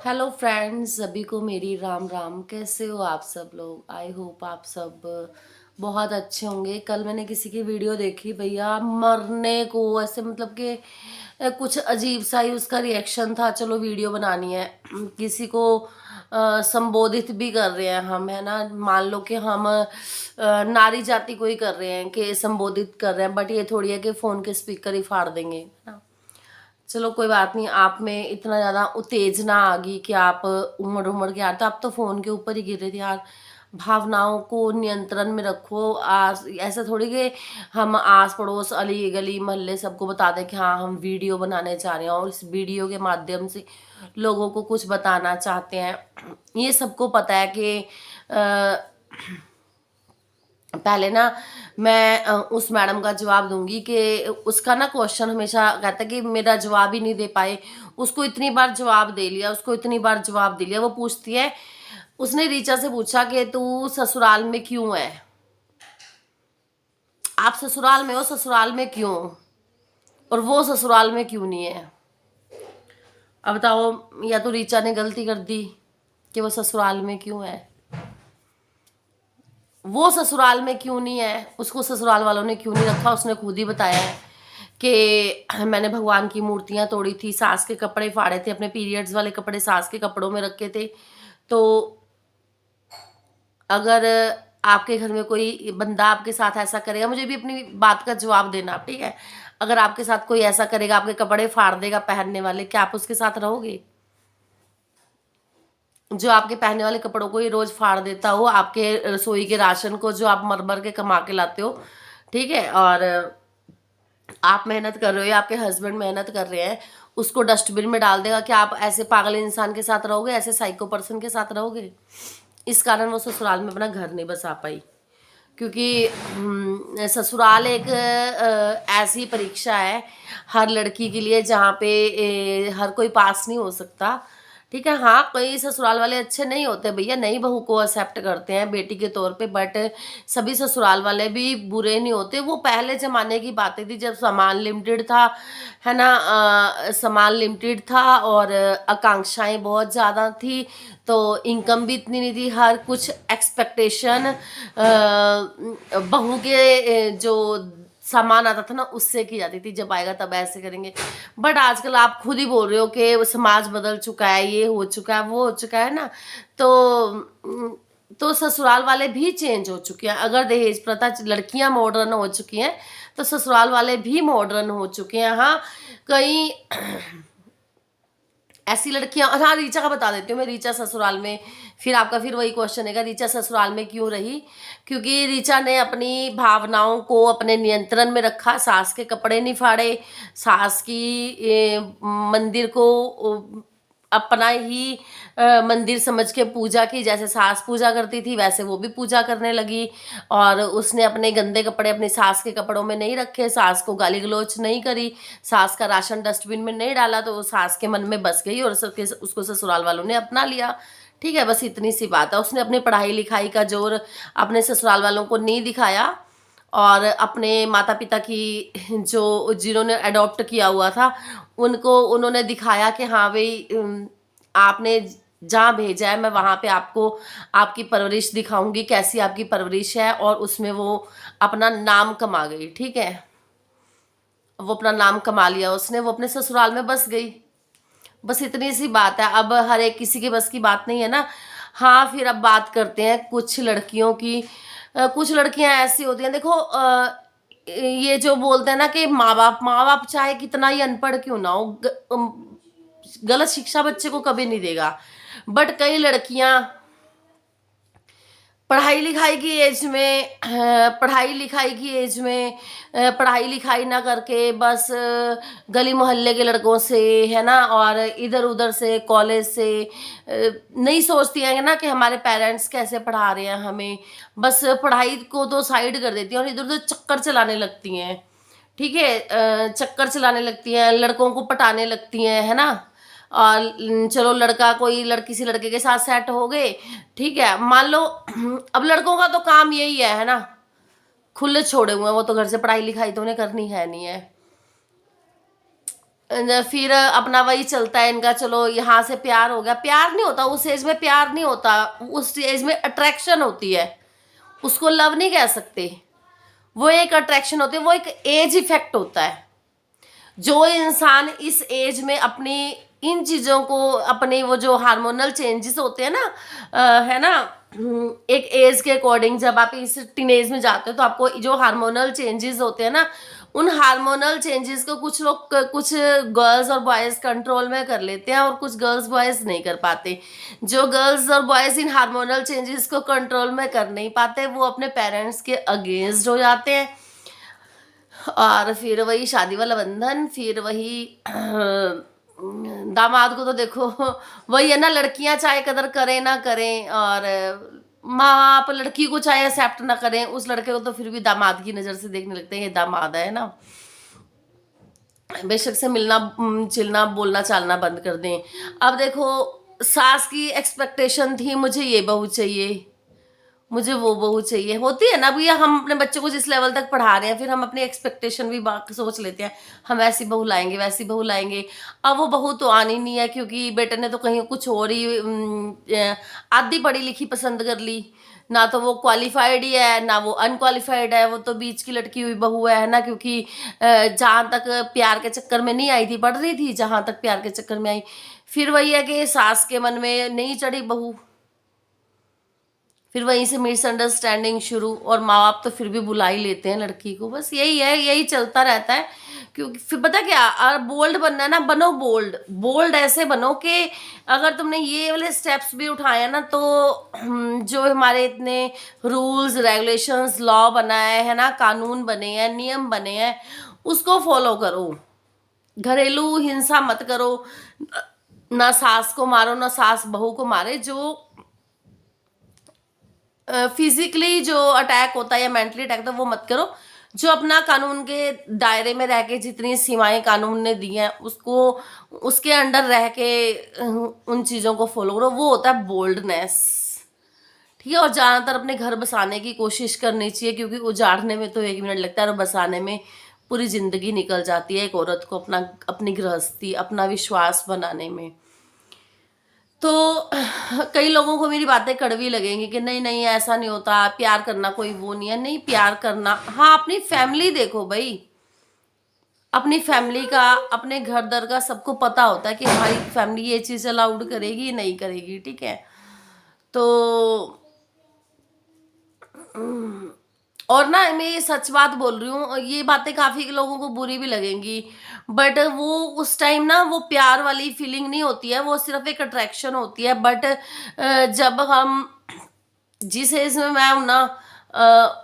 Hello friends, सभी को मेरी राम राम। कैसे हो आप सब लोग? आई होप आप सब बहुत अच्छे होंगे। कल मैंने किसी की वीडियो देखी भैया, मरने को ऐसे मतलब कि कुछ अजीब सा ही उसका रिएक्शन था। चलो वीडियो बनानी है, किसी को संबोधित भी कर रहे हैं हम, है ना। मान लो कि हम नारी जाति को ही कर रहे हैं कि संबोधित कर रहे हैं, बट ये थोड़ी है कि फ़ोन के स्पीकर ही फाड़ देंगे, है ना। चलो कोई बात नहीं। आप में इतना ज़्यादा उत्तेजना आ गई कि आप उमड़ उमड़ के यार, तो आप तो फ़ोन के ऊपर ही गिर रहे थे यार। भावनाओं को नियंत्रण में रखो। आस ऐसा थोड़ी कि हम आस पड़ोस अली गली मोहल्ले सबको बता दें कि हाँ हम वीडियो बनाने जा रहे हैं और इस वीडियो के माध्यम से लोगों को कुछ बताना चाहते हैं। ये सबको पता है कि पहले ना मैं उस मैडम का जवाब दूंगी कि उसका ना क्वेश्चन हमेशा कहता है कि मेरा जवाब ही नहीं दे पाए। उसको इतनी बार जवाब दे लिया, उसको इतनी बार जवाब दे लिया। वो पूछती है, उसने रीचा से पूछा कि तू ससुराल में क्यों है? आप ससुराल में हो, ससुराल में क्यों? और वो ससुराल में क्यों नहीं है? अब बताओ, या तो रीचा ने गलती कर दी कि वो ससुराल में क्यों है, वो ससुराल में क्यों नहीं है, उसको ससुराल वालों ने क्यों नहीं रखा। उसने खुद ही बताया है कि मैंने भगवान की मूर्तियां तोड़ी थी, सास के कपड़े फाड़े थे, अपने पीरियड्स वाले कपड़े सास के कपड़ों में रखे थे। तो अगर आपके घर में कोई बंदा आपके साथ ऐसा करेगा, मुझे भी अपनी बात का जवाब देना, ठीक है। अगर आपके साथ कोई ऐसा करेगा, आपके कपड़े फाड़ देगा पहनने वाले, क्या आप उसके साथ रहोगे? जो आपके पहनने वाले कपड़ों को ही रोज फाड़ देता हो, आपके रसोई के राशन को जो आप मर मर के कमा के लाते हो, ठीक है, और आप मेहनत कर रहे हो या आपके हस्बैंड मेहनत कर रहे हैं, उसको डस्टबिन में डाल देगा। क्या आप ऐसे पागल इंसान के साथ रहोगे, ऐसे साइको पर्सन के साथ रहोगे? इस कारण वो ससुराल में अपना घर नहीं बसा पाई, क्योंकि ससुराल एक ऐसी परीक्षा है हर लड़की के लिए जहाँ पे हर कोई पास नहीं हो सकता, ठीक है। हाँ, कई ससुराल वाले अच्छे नहीं होते भैया, नई बहू को एक्सेप्ट करते हैं बेटी के तौर पे, बट सभी ससुराल वाले भी बुरे नहीं होते। वो पहले ज़माने की बातें थी जब सामान लिमिटेड था, है ना। सामान लिमिटेड था और आकांक्षाएं बहुत ज़्यादा थी, तो इनकम भी इतनी नहीं थी। हर कुछ एक्सपेक्टेशन बहू के जो सामान आता था ना, उससे की जाती थी, जब आएगा तब ऐसे करेंगे। बट आजकल आप खुद ही बोल रहे हो कि वो समाज बदल चुका है, ये हो चुका है, वो हो चुका है ना। तो ससुराल वाले भी चेंज हो चुके हैं। अगर दहेज प्रथा, लड़कियां मॉडर्न हो चुकी हैं, तो ससुराल वाले भी मॉडर्न हो चुके हैं। हाँ, कई ऐसी लड़कियां, हाँ रीचा का बता देती हूँ मैं। रीचा ससुराल में, फिर आपका फिर वही क्वेश्चन है, रीचा ससुराल में क्यों रही? क्योंकि रीचा ने अपनी भावनाओं को अपने नियंत्रण में रखा। सास के कपड़े नहीं फाड़े, सास की मंदिर को अपना ही मंदिर समझ के पूजा की। जैसे सास पूजा करती थी वैसे वो भी पूजा करने लगी, और उसने अपने गंदे कपड़े अपनी सास के कपड़ों में नहीं रखे, सास को गाली गलौच नहीं करी, सास का राशन डस्टबिन में नहीं डाला, तो वो सास के मन में बस गई और उसको ससुराल वालों ने अपना लिया, ठीक है। बस इतनी सी बात है। उसने अपनी पढ़ाई लिखाई का जोर अपने ससुराल वालों को नहीं दिखाया, और अपने माता पिता की जो जिन्होंने अडॉप्ट किया हुआ था उनको उन्होंने दिखाया कि हाँ भाई, आपने जहाँ भेजा है मैं वहाँ पे आपको आपकी परवरिश दिखाऊंगी, कैसी आपकी परवरिश है। और उसमें वो अपना नाम कमा गई, ठीक है। वो अपना नाम कमा लिया उसने, वो अपने ससुराल में बस गई। बस इतनी सी बात है। अब हर एक किसी के बस की बात नहीं है ना। हाँ, फिर अब बात करते हैं कुछ लड़कियों की। कुछ लड़कियां ऐसी होती हैं, देखो, ये जो बोलते हैं ना कि माँ बाप चाहे कितना ही अनपढ़ क्यों ना हो, गलत शिक्षा बच्चे को कभी नहीं देगा। बट कई लड़कियां पढ़ाई लिखाई की एज में पढ़ाई लिखाई की एज में पढ़ाई लिखाई ना करके बस गली मोहल्ले के लड़कों से, है ना, और इधर उधर से, कॉलेज से, नहीं सोचती हैं ना कि हमारे पेरेंट्स कैसे पढ़ा रहे हैं हमें। बस पढ़ाई को तो साइड कर देती हैं और इधर उधर चक्कर चलाने लगती हैं, ठीक है। चक्कर चलाने लगती हैं, लड़कों को पटाने लगती हैं, है ना। और चलो, लड़का कोई लड़की से लड़के के साथ सेट हो गए, ठीक है, मान लो। अब लड़कों का तो काम यही है ना, खुले छोड़े हुए हैं वो तो, घर से पढ़ाई लिखाई तो उन्हें करनी है नहीं है। फिर अपना वही चलता है इनका, चलो यहाँ से प्यार हो गया। प्यार नहीं होता उस एज में, प्यार नहीं होता उस एज में, अट्रैक्शन होती है, उसको लव नहीं कह सकते। वो एक अट्रैक्शन होती है, वो एक एज इफेक्ट होता है। जो इंसान इस एज में अपनी इन चीज़ों को, अपने वो जो हार्मोनल चेंजेस होते हैं ना, है ना, एक एज के अकॉर्डिंग जब आप इस टीनेज में जाते हो तो आपको जो हार्मोनल चेंजेस होते हैं ना, उन हार्मोनल चेंजेस को कुछ लोग, कुछ गर्ल्स और बॉयज़ कंट्रोल में कर लेते हैं और कुछ गर्ल्स बॉयज़ नहीं कर पाते। जो गर्ल्स और बॉयज़ इन हार्मोनल चेंजेस को कंट्रोल में कर नहीं पाते, वो अपने पेरेंट्स के अगेंस्ट हो जाते हैं और फिर वही शादी वाला बंधन, फिर वही दामाद को तो देखो वही है ना, लड़कियां चाहे कदर करें ना करें और माँ बाप लड़की को चाहे एक्सेप्ट ना करें, उस लड़के को तो फिर भी दामाद की नज़र से देखने लगते हैं, ये दामाद है ना। बेशक से मिलना चिलना बोलना चालना बंद कर दें। अब देखो, सास की एक्सपेक्टेशन थी मुझे ये बहू चाहिए, मुझे वो बहू चाहिए, होती है ना भैया। हम अपने बच्चे को जिस लेवल तक पढ़ा रहे हैं, फिर हम अपनी एक्सपेक्टेशन भी सोच लेते हैं, हम ऐसी बहू लाएंगे वैसी बहू लाएंगे। अब वो बहू तो आनी नहीं है, क्योंकि बेटे ने तो कहीं कुछ और ही आधी पढ़ी लिखी पसंद कर ली। ना तो वो क्वालिफाइड ही है, ना वो अनक्वालिफाइड है, वो तो बीच की लटकी हुई बहू है ना। क्योंकि जहाँ तक प्यार के चक्कर में नहीं आई थी, पढ़ रही थी, जहाँ तक प्यार के चक्कर में आई, फिर वही है कि सास के मन में नहीं चढ़ी बहू, फिर वहीं से मिसअंडरस्टैंडिंग शुरू, और माँ बाप तो फिर भी बुला ही लेते हैं लड़की को। बस यही है, यही चलता रहता है। क्योंकि फिर पता क्या, बोल्ड बनना है ना, बनो बोल्ड। बोल्ड ऐसे बनो कि अगर तुमने ये वाले स्टेप्स भी उठाए ना, तो जो हमारे इतने रूल्स रेगुलेशंस लॉ बना है ना, कानून बने हैं, नियम बने हैं, उसको फॉलो करो। घरेलू हिंसा मत करो, ना सास को मारो ना सास बहू को मारे। जो फिजिकली जो अटैक होता है या मेंटली अटैक होता है वो मत करो। जो अपना कानून के दायरे में रह के जितनी सीमाएं कानून ने दी हैं, उसको उसके अंडर रह के उन चीज़ों को फॉलो करो, वो होता है बोल्डनेस। ठीक है। और ज़्यादातर अपने घर बसाने की कोशिश करनी चाहिए, क्योंकि उजाड़ने में तो 1 मिनट लगता है और बसाने में पूरी ज़िंदगी निकल जाती है एक औरत को, अपनी गृहस्थी, अपना विश्वास बनाने में। तो कई लोगों को मेरी बातें कड़वी लगेंगी कि नहीं नहीं ऐसा नहीं होता, प्यार करना कोई वो नहीं है। नहीं, प्यार करना, हाँ, अपनी फैमिली देखो भाई, अपनी फैमिली का, अपने घर दर का सबको पता होता है कि हमारी फैमिली ये चीज़ अलाउड करेगी नहीं करेगी। ठीक है। तो और ना, मैं ये सच बात बोल रही हूँ, ये बातें काफ़ी लोगों को बुरी भी लगेंगी, बट वो उस टाइम ना वो प्यार वाली फीलिंग नहीं होती है, वो सिर्फ एक अट्रैक्शन होती है। बट जब हम, जिस एज में मैं हूँ ना,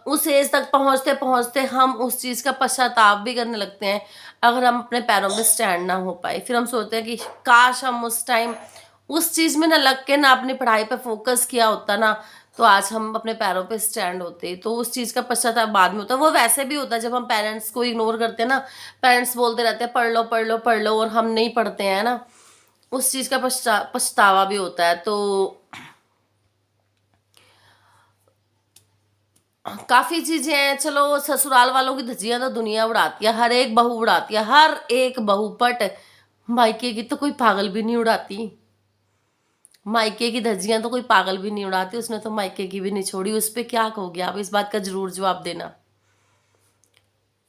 उस एज तक पहुँचते पहुँचते हम उस चीज़ का पश्चाताप भी करने लगते हैं, अगर हम अपने पैरों पे स्टैंड ना हो पाए। फिर हम सोचते हैं कि काश हम उस टाइम उस चीज़ में ना लग के ना अपनी पढ़ाई पे फोकस किया होता ना, तो आज हम अपने पैरों पे स्टैंड होते। तो उस चीज़ का पश्चाताप बाद में होता है। वो वैसे भी होता है जब हम पेरेंट्स को इग्नोर करते हैं ना, पेरेंट्स बोलते रहते हैं पढ़ लो पढ़ लो पढ़ लो, और हम नहीं पढ़ते हैं ना, उस चीज़ का पछतावा भी होता है। तो काफ़ी चीज़ें हैं। चलो, ससुराल वालों की धज्जियां तो दुनिया उड़ाती है, हर एक बहू उड़ाती है, हर एक बहू, बट मायके की तो कोई पागल भी नहीं उड़ाती। मायके की धज्जियां तो कोई पागल भी नहीं उड़ाती, उसने तो मायके की भी नहीं छोड़ी। उस पर क्या कहोगे आप, इस बात का जरूर जवाब देना।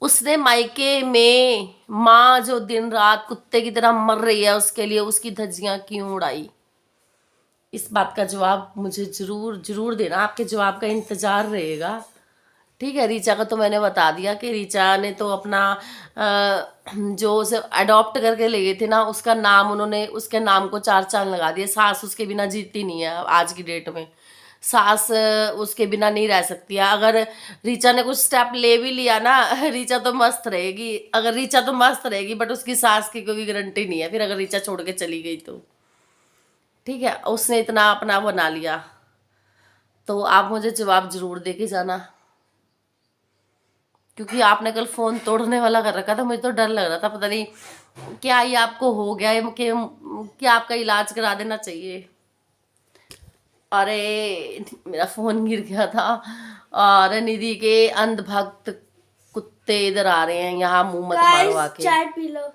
उसने मायके में माँ जो दिन रात कुत्ते की तरह मर रही है उसके लिए, उसकी धज्जियां क्यों उड़ाई? इस बात का जवाब मुझे जरूर जरूर देना, आपके जवाब का इंतजार रहेगा। ठीक है। रीचा का तो मैंने बता दिया कि रीचा ने तो अपना जो उसे अडॉप्ट करके ले गए थे ना, उसका नाम उन्होंने, उसके नाम को 4 चांद लगा दिए। सास उसके बिना जीती नहीं है आज की डेट में, सास उसके बिना नहीं रह सकती है। अगर रीचा ने कुछ स्टेप ले भी लिया ना, रीचा तो मस्त रहेगी। अगर रीचा तो मस्त रहेगी, बट उसकी सास की कोई गारंटी नहीं है फिर अगर रीचा छोड़ के चली गई तो। ठीक है। उसने इतना अपना बना लिया, तो आप मुझे जवाब जरूर दे के जाना, क्योंकि आपने कल फ़ोन तोड़ने वाला कर रखा था। मुझे तो डर लग रहा था, पता नहीं क्या ही आपको हो गया है कि क्या आपका इलाज करा देना चाहिए। अरे मेरा फ़ोन गिर गया था, और निधि के अंधभक्त कुत्ते इधर आ रहे हैं, यहाँ मुंह मत मारो आके। चाय पी लो।